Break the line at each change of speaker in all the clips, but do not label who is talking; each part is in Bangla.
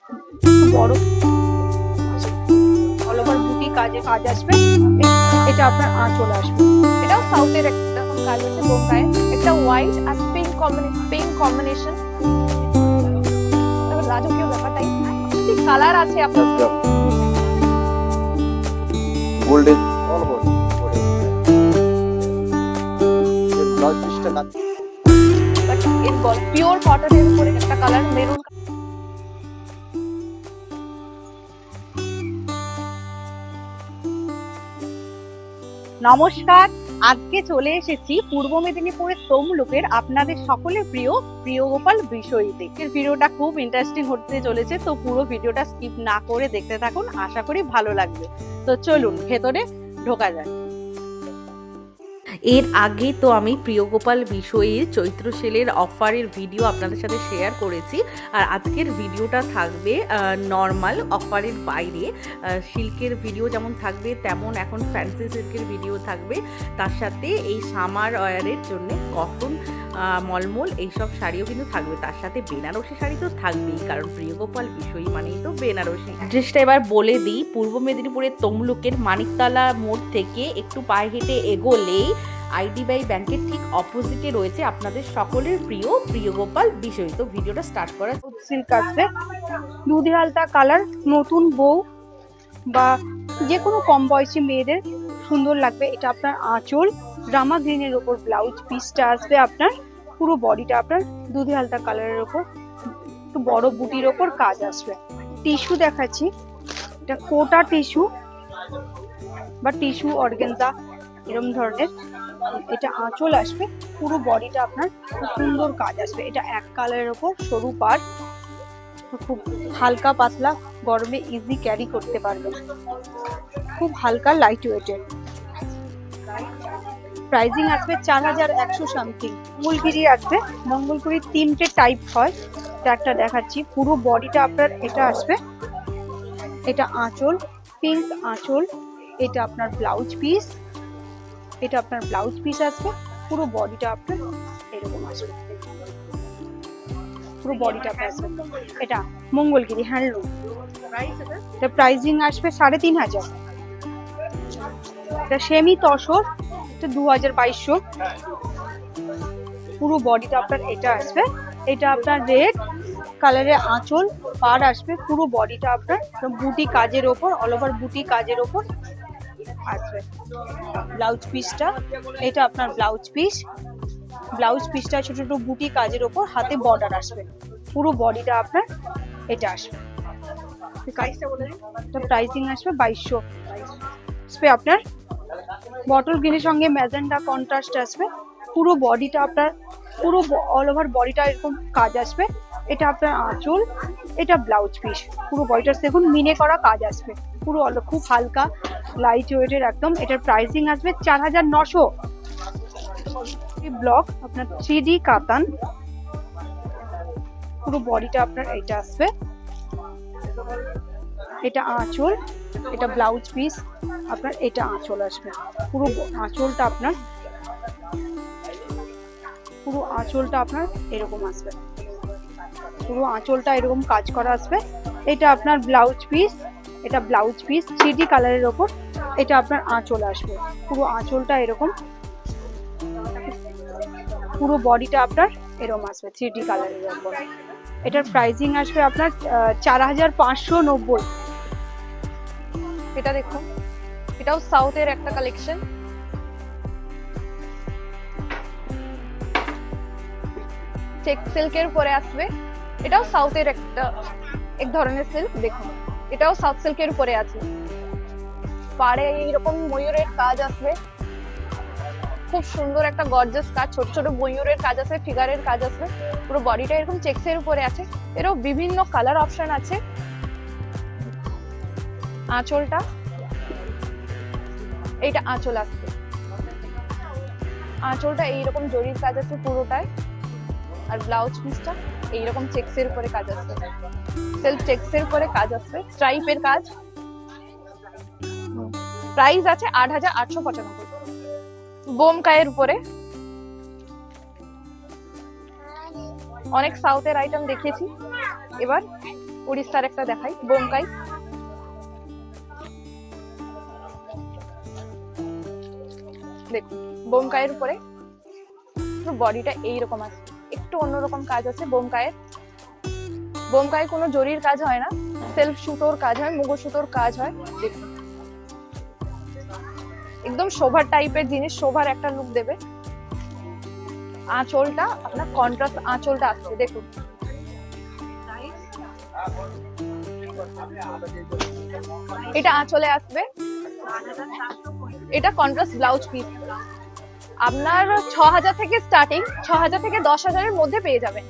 বড় অল ওভার বুটি কাজ আসবে। এটা আপনার আঁচল আসবে। এটাও সাউথের একটা কাজ আছে বোমকায়। একটা হোয়াইট আর পিঙ্ক কম্বিনেশন, রাজকীয় ব্যাপারটাই। কি কালার আছে আপনার?
গোল্ডেন অল ওভার ব্লাউজ পিসটা কাজ,
বাট ইন পিওর কটনের উপরে একটা কালার মেরুন। নমস্কার, আজকে চলে এসেছি পূর্ব মেদিনীপুরের তমলুকের আপনাদের সকলের প্রিয় প্রিয়গোপাল বিষয়ীতে। এর ভিডিওটা খুব ইন্টারেস্টিং হতে চলেছে, তো পুরো ভিডিওটা স্কিপ না করে দেখতে থাকুন, আশা করি ভালো লাগবে। তো চলুন ভেতরে ঢোকা যাক।
এর আগে তো আমি প্রিয়গোপাল বিষয়ের চৈত্র সেলের অফারের ভিডিও আপনাদের সাথে শেয়ার করেছি, আর আজকের ভিডিওটা থাকবে নর্মাল অফারের বাইরে। সিল্কের ভিডিও যেমন থাকবে তেমন এখন ফ্যান্সি সিল্কের ভিডিও থাকবে, তার সাথে এই সামার ওয়ারের জন্য কটন মলমল এইসব শাড়িও কিন্তু থাকবে, তার সাথে বেনারসি শাড়ি তো থাকবেই, কারণ প্রিয়গোপাল বিষয়ী মানেই তো বেনারসি। ড্রেসটা এবার বলে দিই, পূর্ব মেদিনীপুরের তমলুকের মানিকতলা মোড় থেকে একটু পায়ে হেঁটে এগোলেই আইডিবিআই ব্যাংকের ঠিক অপোজিটে রয়েছে আপনাদের সকলের প্রিয় প্রিয়গোপাল বিষয়ী। তো ভিডিওটা স্টার্ট করা।
সিল্ক আসবে, দুধি হালতা কালার, নতুন বউ বা যে কোনো কম বয়সী মেয়েদের সুন্দর লাগবে। এটা আপনার আঁচল, রামা গ্রিনের ওপর ব্লাউজ পিসটা আসবে আপনার, পুরো বডিটা আপনার দুধি হালতা কালারের ওপর একটু বড় বুটির ওপর কাজ আসবে। টিস্যু দেখাচ্ছি, এটা কোটা টিস্যু বা টিস্যু অর্গানজা এরকম ধরনের। এটা আঁচল আসবে, পুরো বডিটা আপনার খুব সুন্দর কাজ আসবে। এটা এক কালারের ওপর সরু পাড়, খুব হালকা পাতলা, গরমে ইজি ক্যারি করতে পারবেন, খুব হালকা লাইট ওয়েটের। প্রাইজিং আসবে 4100 সামথিং। মঙ্গলগিরি আসবে, মঙ্গলগিরির তিনটে টাইপ হয়, একটা দেখাচ্ছি। পুরো বডিটা আপনার এটা আসবে, এটা আঁচল, পিঙ্ক আঁচল, এটা আপনার ব্লাউজ পিস, এটা আপনার ব্লাউজ পিস আসবে, পুরো বডিটা আপনার এরকম আসবে, পুরো বডিটা আপনার আসবে। এটা মঙ্গলগিরি হ্যান্ডলুম। এটা প্রাইজিং আসবে 3500। এটা সেমি তসর, এটা 2200। পুরো বডিটা আপনার এটা আসবে, এটা আপনার রেড কালারের আঁচল, পাড় আসবে, পুরো বডিটা আপনার বুটি কাজের ওপর, অল ওভার বুটি কাজের ওপর আসবে। ব্লাউজ পিসটা এটা আপনার ব্লাউজ পিসটা ছোট ছোট বুটি কাজের ওপর, হাতে বর্ডার আসবে, পুরো বডিটা আপনার এটা আসবে। প্রাইসিং আসবে 2200 আসবে আপনার। বটল গ্রিনের সঙ্গে ম্যাজেন্ডা কন্ট্রাস্ট আসবে, পুরো বডিটা আপনার পুরো অল ওভার বডিটা এরকম কাজ আসবে। এটা আপনার আঁচল, এটা ব্লাউজ পিস, পুরো বডিটা দেখুন মিনে করা কাজ আসবে, পুরো খুব হালকা লাইট ওয়েটের একদম। এটার প্রাইসিং আসবে 4900। ব্লক আপনার 3D কাতান, পুরো বডিটা আপনার এটা আসবে, এটা আঁচল, এটা ব্লাউজ পিস আপনার, এটা আঁচল আসবে, পুরো আঁচলটা আপনার এরকম আসবে, পুরো আঁচলটা এরকম কাজ করা আসবে। এটা আপনার ব্লাউজ পিস, এটা ব্লাউজ পিস 3D কালারের ওপর, এটা আপনার আঁচল আসবে, পুরো আঁচলটা এরকম, পুরো বডিটা আপনার এরকম আসবে 3D কালারের ওপর। এটার প্রাইসিং আসবে আপনার 4590। এটা দেখুন, এটাও সাউথের একটা কালেকশন। চেক সিল্কের উপরে আসবে, এটাও সাউথের এক ধরনের সিল্ক। দেখুন এটাও সাউথ সিল্কের উপরে আছে, পাড়ে এইরকম ময়ূরের কাজ আসবে, খুব সুন্দর একটা গর্জাস কাজ, ছোট ছোট ময়ূরের কাজ আছে, ফিগারের কাজ আছে, পুরো বডিটা এরকম চেকসের উপরে আছে। এরও বিভিন্ন কালার অপশন আছে। আঁচলটা এইটা আঁচল আসবে, আঁচলটা এইরকম জরির কাজ আছে পুরোটাই, আর ব্লাউজ পিসটা এইরকম চেকসের উপরে কাজ আসবে, সেলফ চেকসের উপরে কাজ আসবে, স্ট্রাইপের কাজ। প্রাইস আছে 8895। বোমকায়ের উপরে অনেক সাউথের আইটেম দেখিয়েছি, এবার উড়িষ্যার একটা দেখাই, বোমকাই। দেখুন বোমকাইয়ের উপরে বডিটা এইরকম আছে, একটু অন্যরকম কাজ আছে বোমকাইয়ের। বোমকাই কোনো জরির কাজ হয় না, সেলফ সুতোর কাজ হয়, মুগো সুতোর কাজ হয়। দেখুন একদম শোভার টাইপের জিনিস, শোভার একটা লুক দেবে। আঁচলটা আপনার কন্ট্রাস্ট আঁচলটা আসছে, দেখুন এটা আঁচলে আসবে। এটা কন্ট্রাস্ট ব্লাউজ পিস, আপনার 6000 থেকে স্টার্টিং, 6000 থেকে 10,000 মধ্যে পেয়ে যাবেন।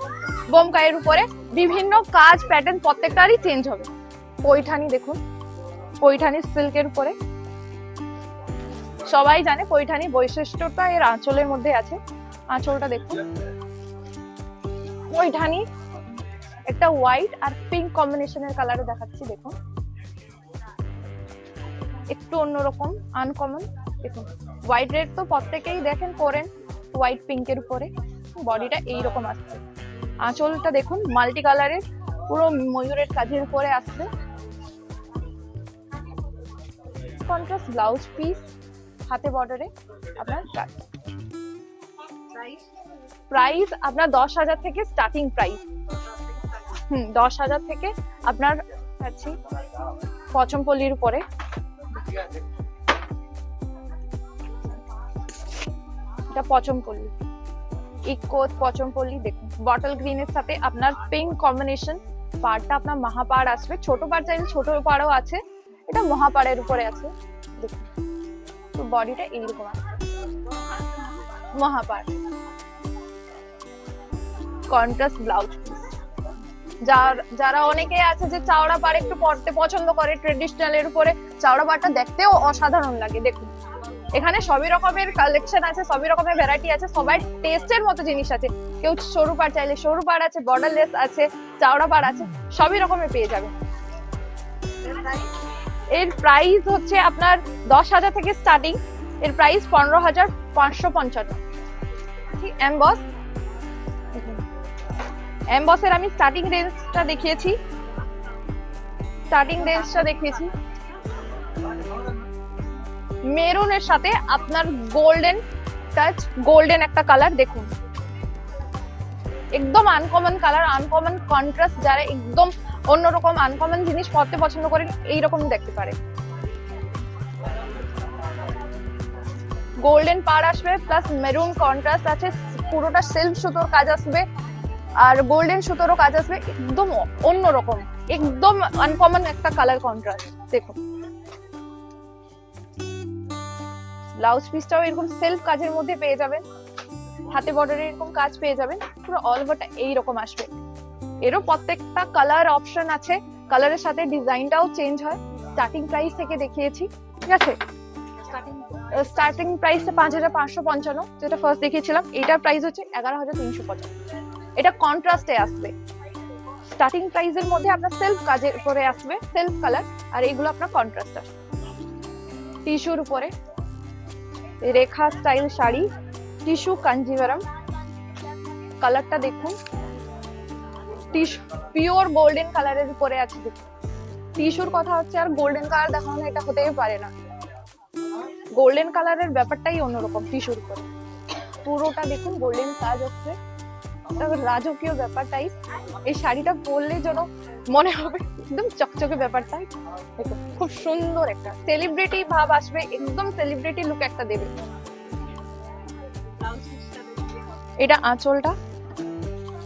বোমকাইয়ের উপরে বিভিন্ন কাজ প্যাটার্ন প্রত্যেকটারই চেঞ্জ হবে। পৈঠানি দেখুন, পৈঠানি সিল্কের উপরে। সবাই জানে পৈঠানি বৈশিষ্ট্যটা এর আঁচলের মধ্যে আছে। আঁচলটা দেখুন, পৈঠানি একটা হোয়াইট আর পিঙ্ক কম্বিনেশনের কালারে দেখাচ্ছি। দেখুন একটু অন্যরকম, আনকমন। দেখুন হোয়াইট রেড তো প্রত্যেকেই দেখেন পরেন, হোয়াইট পিঙ্কের উপরে বডিটা এইরকম আসছে। আঁচলটা দেখুন মাল্টি কালারের, পুরো ময়ূরের কাজের উপরে আসছে। কন্ট্রাস্ট ব্লাউজ পিস, হাতে বর্ডারে আপনার কাজ। প্রাইস আপনার 10,000 থেকে স্টার্টিং প্রাইস। 10,000 থেকে আপনার আছে পচমপল্লির উপরে। এটা পচমপল্লি, ইকো পচমপল্লি। দেখুন বটল গ্রিনের সাথে আপনার পিঙ্ক কম্বিনেশন। পাড়টা আপনার মহাপাড় আসবে, ছোট পাড় চাইলে ছোট পাড়ও আছে, এটা মহাপাড়ের উপরে আছে। দেখুন তো বডিটা এইরকম আছে, মহাপাড়। Contrast blouse piece. যারা অনেকে আছে যে চাওড়া পাড় একটু পরতে পছন্দ করে, ট্রেডিশনাল এর উপরে চাওড়া পাড়টা দেখতেও অসাধারণ লাগে। দেখুন এখানে সবই রকমের কালেকশন আছে, সবই রকমের ভ্যারাইটি আছে, সবাই টেস্টের মতো জিনিস আছে। কেউ সরু পাড় চাইলে সরু পাড় আছে, বর্ডারলেস আছে, চাওড়া পাড় আছে, সবই রকমের পেয়ে যাবেন। এর প্রাইস হচ্ছে আপনার 10,000 থেকে স্টার্টিং। এর প্রাইস 15,555। এমবস, এমবসের আমি স্টার্টিং রেঞ্জটা দেখিয়েছি, মেরুনের সাথে আপনার গোল্ডেন টাচ, গোল্ডেন একটা কালার। দেখুন একদম আনকমন কালার, আনকমন কন্ট্রাস্ট। যারা একদম অন্যরকম আনকমন জিনিস পড়তে পছন্দ করেন এইরকম দেখতে পারে। গোল্ডেন পাড় আসবে, প্লাস মেরুন কন্ট্রাস্ট আছে, পুরোটা সেলফ সুতোর কাজ আসবে আর গোল্ডেন সুতোরও কাজ আসবে। একদম অন্যরকম, একদম আনকমন একটা কালার কন্ট্রাস্ট। দেখুন ব্লাউজ পিসটাও এরকম সেলফ কাজের মধ্যে পেয়ে যাবেন, হাতে বর্ডারে এরকম কাজ পেয়ে যাবেন, পুরো অল ওভারটা এইরকম আসবে। এরও প্রত্যেকটা কালার অপশন আছে, কালারের সাথে ডিজাইনটাও চেঞ্জ হয়। স্টার্টিং প্রাইস থেকে দেখিয়েছি, ঠিক আছে। স্টার্টিং প্রাইস 5,555, যেটা ফার্স্ট দেখিয়েছিলাম। এটার প্রাইস হচ্ছে 11,350। এটা কন্ট্রাস্টে আসবে। স্টার্টিং প্রাইসের মধ্যে আপনার সেলফ কাজের উপরে আসবে, সেলফ কালার, আর এগুলো আপনার কন্ট্রাস্ট আসবে। টিস্যুর উপরে রেখা স্টাইল শাড়ি, টিস্যু কাঞ্জিভারাম। কালারটা দেখুন, টিস্যু পিওর গোল্ডেন কালারের উপরে আছে। দেখুন টিস্যুর কথা হচ্ছে, আর গোল্ডেন কালার দেখানো এটা হতেই পারে না। গোল্ডেন কালারের ব্যাপারটাই অন্যরকম। টিস্যুর উপরে পুরোটা দেখুন গোল্ডেন কাজ হচ্ছে, রাজকীয় ব্যাপার টাইপ। এই শাড়িটা পরলে যেন মনে হবে একদম চকচকে ব্যাপারটাই। দেখুন খুব সুন্দর একটা সেলিব্রিটি ভাব আসবে, একদম সেলিব্রিটি লুক একটা দেবে। এটা আঁচলটা,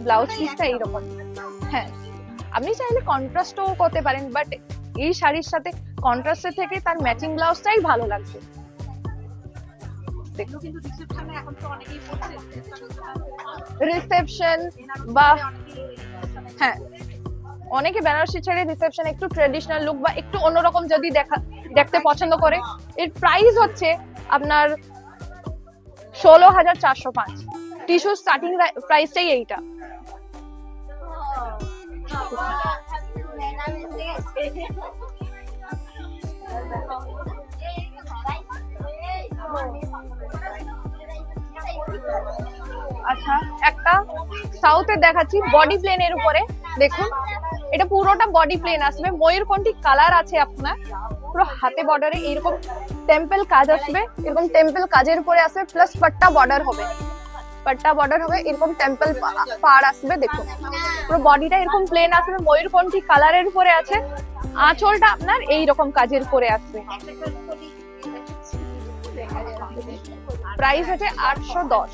ব্লাউজ পিসটা এইরকম। হ্যাঁ আপনি চাইলে কন্ট্রাস্টও করতে পারেন, বাট এই শাড়ির সাথে কন্ট্রাস্টের থেকে তার ম্যাচিং ব্লাউজটাই ভালো লাগছে। রিসেপশন বা হ্যাঁ, অনেকে বেনারসি ছেড়ে রিসেপশন একটু ট্রেডিশনাল লুক বা একটু অন্যরকম যদি দেখতে পছন্দ করে। এর প্রাইস হচ্ছে আপনার 16,405। টিস্যু স্টার্টিং প্রাইসটাই এইটা। আচ্ছা একটা সাউথের দেখাচ্ছি, বডি প্লেনের উপরে। দেখুন
এটা পুরোটা বডি প্লেন আসবে, ময়ূরকণ্ঠী কালার আছে আপনার, পুরো হাতে বর্ডারে এরকম টেম্পল কাজ আসবে, এরকম টেম্পল কাজের উপরে আসবে, প্লাস পাট্টা বর্ডার হবে, পাট্টা বর্ডার হবে, এরকম টেম্পল পাড় আসবে। দেখুন পুরো বডিটা এরকম প্লেন আসবে, ময়ূরকণ্ঠী কালারের উপরে আছে। আঁচলটা আপনার এই রকম কাজের উপরে আসবে। প্রাইস আছে 810,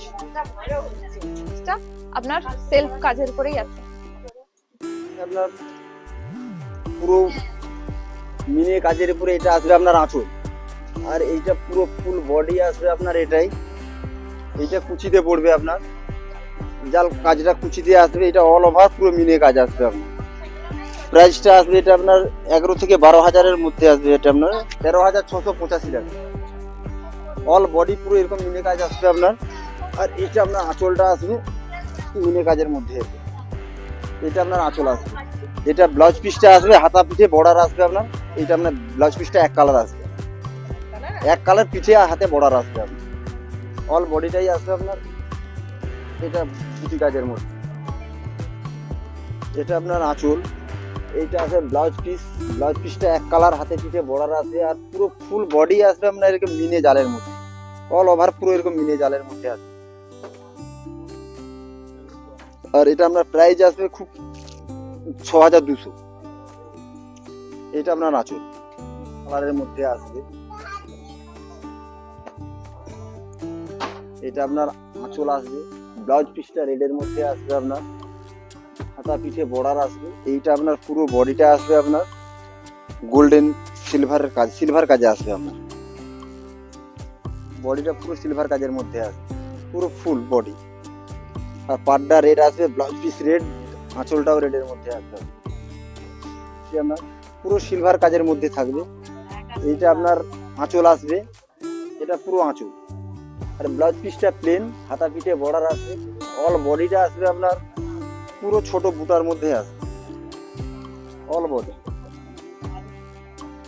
আপনার সেলফ কাজের উপরেই আছে।
আপনার পুরো মিনে কাজের উপরে এটা আসবে আপনার আঁচল, আর এইটা পুরো ফুল বডি আসবে আপনার এটাই, এইটা কুচিতে পড়বে আপনার, জাল কাজটা কুচিতে আসবে, এটা অল ওভার পুরো মিনে কাজ আসবে আপনার। প্রাইসটা আসবে এটা আপনার 11 থেকে 12,000-এর মধ্যে আসবে, এটা আপনার 13,685 টাকা। অল বডি পুরো এরকম মিনে কাজ আসবে আপনার, আর এটা আপনার আঁচলটা আসবে মিনে কাজের মধ্যে, এটা আপনার আঁচল আসবে। এটা ব্লাউজ পিসটা আসবে হাতা পিঠে বর্ডার আসবে আপনার, এটা আপনার ব্লাউজ পিসটা এক কালার আসবে, এক কালার পিঠে আর হাতে বর্ডার আসবে আপনার, অল বডিটাই আসবে আপনার, এটা পুঁতি কাজের মধ্যে। এটা আপনার আঁচল, এইটা আছে ব্লাউজ পিস, ব্লাউজ পিসটা এক কালার হাতে পিঠে বর্ডার আসবে, আর পুরো ফুল বডি আসবে আপনার এরকম মিনে জালের মধ্যে, অল ওভার পুরো এরকম মিনে জালের মধ্যে আসবে। আর এটা আপনার প্রাইস আসবে খুব 6,200। এটা আপনার আঁচল কালারের মধ্যে আসবে, এটা আপনার আঁচল আসবে, ব্লাউজ পিসটা রেডের মধ্যে আসবে আপনার, হাতা পিঠে বর্ডার আসবে, এইটা আপনার পুরো বডিটা আসবে আপনার গোল্ডেন সিলভারের কাজ, সিলভার কাজে আসবে আপনার, বডিটা পুরো সিলভার কাজের মধ্যে আসবে, পুরো ফুল বডি, আর পাড্ডা রেড আসবে, ব্লাউজ পিস রেড, আঁচলটাও রেডের মধ্যে আসবে আপনার, পুরো সিলভার কাজের মধ্যে থাকবে। এইটা আপনার আঁচল আসবে, এটা পুরো আঁচল, আর ব্লাউজ পিসটা প্লেন, হাতা পিঠে বর্ডার আসবে, অল বডিটা আসবে আপনার পুরো ছোট বুটার মধ্যে আসবে, অল বডি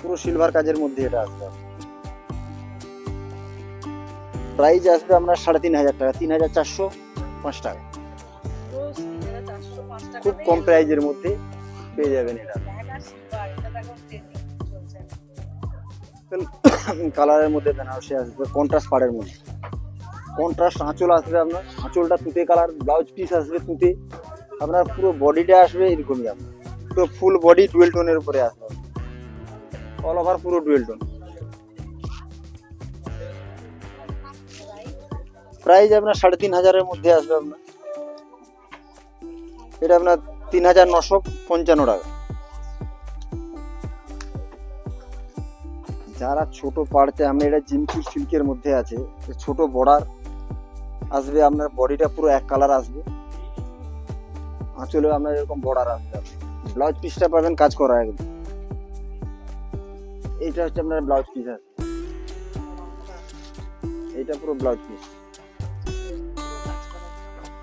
পুরো সিলভার কাজের মধ্যে এটা আসবে। প্রাইস আসবে আপনার 3,500 টাকা, 3,405 টাকা, খুব কম প্রাইজের মধ্যে পেয়ে যাবেন এটা। কালারের মধ্যে বেনারসি আসবে, কন্ট্রাস্ট পাড়ের মধ্যে, কন্ট্রাস্ট আঁচল আসবে আপনার, আঁচলটা তুতে কালার, ব্লাউজ পিস আসবে তুতে, আপনার পুরো বডিটা আসবে এরকমই, আপনার পুরো ফুল বডি ডুয়েল টোনের উপরে আসবে, অল ওভার পুরো ডুয়েল টোন। প্রাইস আপনার 3,500-এর মধ্যে আসবে আপনার, এটা আপনার 3,955 টাকা। যারা ছোট পাড়তে, আমরা এটা জিমচুর সিল্কের মধ্যে আছে, ছোট বর্ডার আসবে আপনার, বডিটা পুরো এক কালার আসবে, আঁচলে আপনার এরকম বর্ডার আসবে, ব্লাউজ পিসটা পাবেন কাজ করা একদম, এইটা হচ্ছে আপনার ব্লাউজ পিস আছে, এইটা পুরো ব্লাউজ পিস,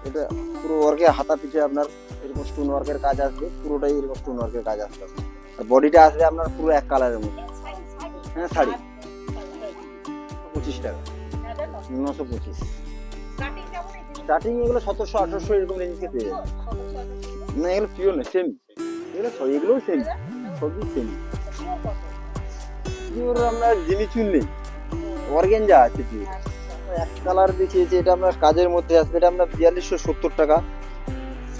এটা পুরো ওয়ার্কে হাতা পিঠে আপনার এরকম স্টোন ওয়ার্কের কাজ আসবে, পুরোটাই এরকম স্টোন ওয়ার্কের কাজ আসবে, আর বডিটা আসবে আপনার পুরো এক কালারের মধ্যে। হ্যাঁ, শাড়ি 25 টাকা, 925 স্টার্টিং, এগুলো 1700-1800 এরকম রেঞ্জে পেয়ে যাবে। না, এগুলো পিওর না, সেম, এগুলো এগুলোও সেম, সবই সেম পিওর। আপনার জিমিচুল নেই, অর্গানজা আছে পিওর, এক কালার দেখিয়েছে, এটা আপনার কাজের মধ্যে আসবে, এটা আপনার 4270 টাকা।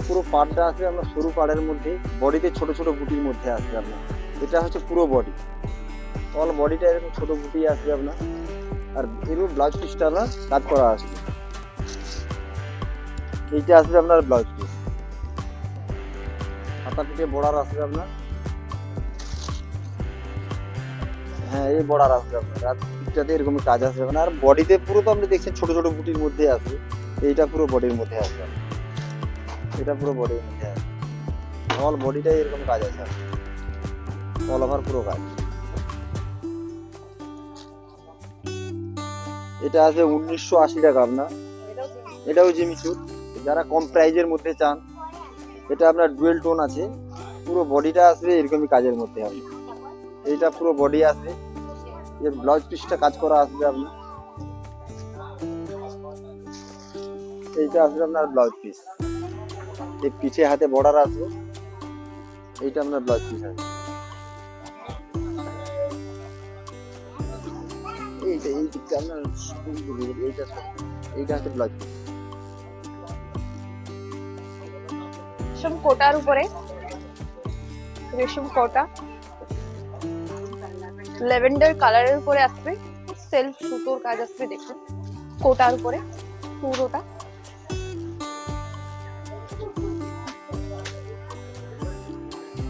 পুরো পাড়টা আসবে আপনার সরু পাড়ের মধ্যে, বডিতে ছোট ছোট বুটির মধ্যে আসবে আপনার, এটা হচ্ছে পুরো বডি, অল বডিটা এরকম ছোট বুটি আসবে আপনার, আর এরকম ব্লাউজ পিসটা আপনার কাজ করা আসবে, এইটা আসবে আপনার ব্লাউজ পিস, হাতা পিঠে বর্ডার আসবে আপনার, হ্যাঁ এই বর্ডার আসবে আপনার, আর পিঠটাতে এরকম কাজ আসবে আপনার, আর বডিতে পুরো তো আপনি দেখছেন ছোট ছোট বুটির মধ্যে আসবে, এইটা পুরো বডির মধ্যে আসবে, এটা পুরো বডির মধ্যে আসবে, অল বডিটাই এরকম কাজ আছে, অল ওভার পুরো কাজ। এটা আছে 1980 টাকা আপনার, এটাও জিমিচুর, যারা কম প্রাইজের মধ্যে চান, এটা আপনার ডুয়েল টোন আছে, পুরো বডিটা আসবে এরকমই কাজের মধ্যে হবে, এইটা পুরো বডি আসবে, এর ব্লাউজ পিসটা কাজ করা আসবে আপনার, এইটা আসবে আপনার ব্লাউজ পিস, এই পিঠে হাতে বর্ডার আসবে, এইটা আপনার ব্লাউজ পিস আছে। এইটা এই দিকটা আপনার এইটা হচ্ছে ব্লাউজ পিস।
রেশম কোটার উপরে, রেশম কোটা ল্যাভেন্ডার কালারের উপরে আসবে, সেলফ সুতোর কাজ আসবে। দেখুন কোটার উপরে পুরোটা।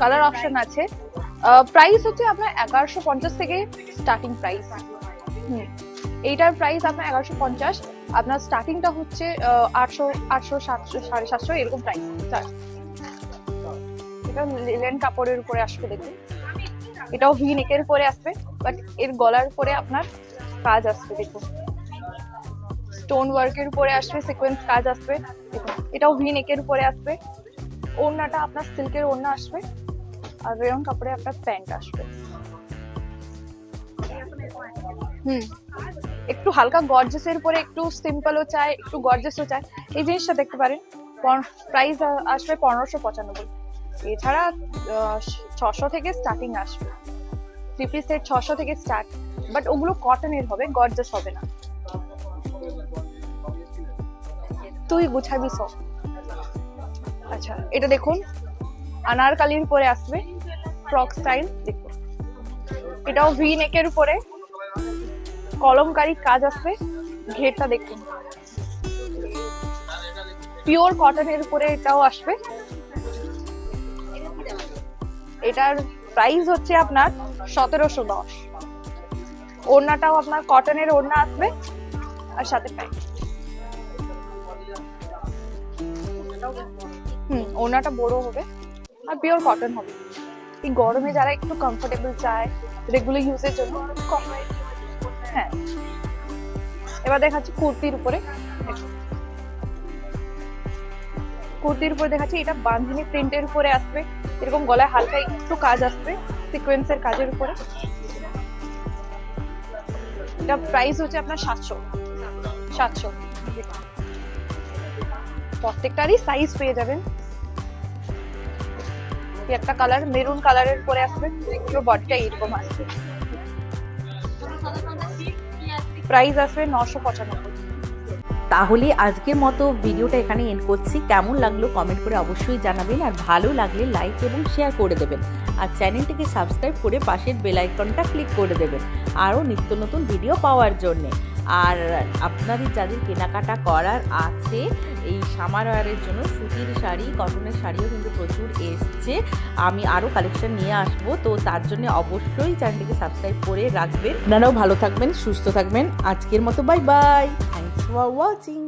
কালার অপশন আছে। প্রাইস হচ্ছে আপনার 1150 থেকে স্টার্টিং প্রাইস। এইটার প্রাইস আপনার 1150, আপনার স্টার্টিংটা হচ্ছে 800, 700, 750 এরকম প্রাইস। এটা লিনেন কাপড়ের উপরে আসবে। দেখুন এটাও ভি নেকের উপরে আসবে, বাট এর গলার উপরে আপনার কাজ আসবে। দেখুন স্টোন ওয়ার্কের উপরে আসবে, সিকোয়েন্স কাজ আসবে। দেখুন এটাও ভি নেকের উপরে আসবে। ওড়নাটা আপনার সিল্কের ওড়না আসবে, আর রেয়ন কাপড়ে আপনার প্যান্ট আসবে। একটু হালকা গর্জেসের উপরে, একটু সিম্পলও চাই, একটু গর্জেসও চাই, এই জিনিসটা দেখতে পারেন। প্রাইস আসবে 1595। এছাড়া 600 থেকে স্টার্টিং আসবে। 3 পিস সেট 600 থেকে স্টার্ট, বাট ওগুলো কটনের হবে, গর্জেস হবে না। তুই গুছাবি সব। আচ্ছা এটা দেখুন আনারকালির উপরে আসবে, ফ্রক স্টাইল। দেখুন এটাও ভি নেকের উপরে কলমকারী কাজ আসবে। ঘেরটা দেখুন পিওর কটনের উপরে এটাও আসবে। এটার প্রাইস হচ্ছে আপনার 1710। ওড়নাটাও আপনার কটনের ওড়না আসবে, আর সাথে প্যান্ট। ওড়নাটা বড় হবে আর পিওর কটন হবে। এই গরমে যারা একটু কমফোর্টেবল চায় রেগুলার ইউজের জন্য। হ্যাঁ এবার দেখাচ্ছি কুর্তির উপরে। কুর্তির উপরে দেখাচ্ছি, এটা বাঁধনি প্রিন্টের উপরে আসবে। এরকম গলায় হালকা একটু কাজ আসবে সিকোয়েন্সের কাজের উপরে। এটা প্রাইস হচ্ছে আপনার 700। প্রত্যেকটারই সাইজ পেয়ে যাবেন। একটা কালার মেরুন কালারের উপরে আসবে, পুরো বডিটা এরকম আসবে। প্রাইস আসবে 995।
তাহলে আজকের মতো ভিডিওটা এখানে এন্ড করছি। কেমন লাগলো কমেন্ট করে অবশ্যই জানাবেন, আর ভালো লাগলে লাইক এবং শেয়ার করে দেবেন, আর চ্যানেলটিকে সাবস্ক্রাইব করে পাশের বেল আইকনটা ক্লিক করে দেবেন আরও নিত্য নতুন ভিডিও পাওয়ার জন্যে। আর আপনাদের যাদের কেনাকাটা করার আছে এই সামার ওয়ারের জন্য, সুতির শাড়ি, কটনের শাড়িও কিন্তু প্রচুর এসছে। আমি আরও কালেকশন নিয়ে আসবো, তো তার জন্য অবশ্যই চ্যানেলটিকে সাবস্ক্রাইব করে রাখবেন। আপনারাও ভালো থাকবেন, সুস্থ থাকবেন। আজকের মতো bye bye, thanks for watching.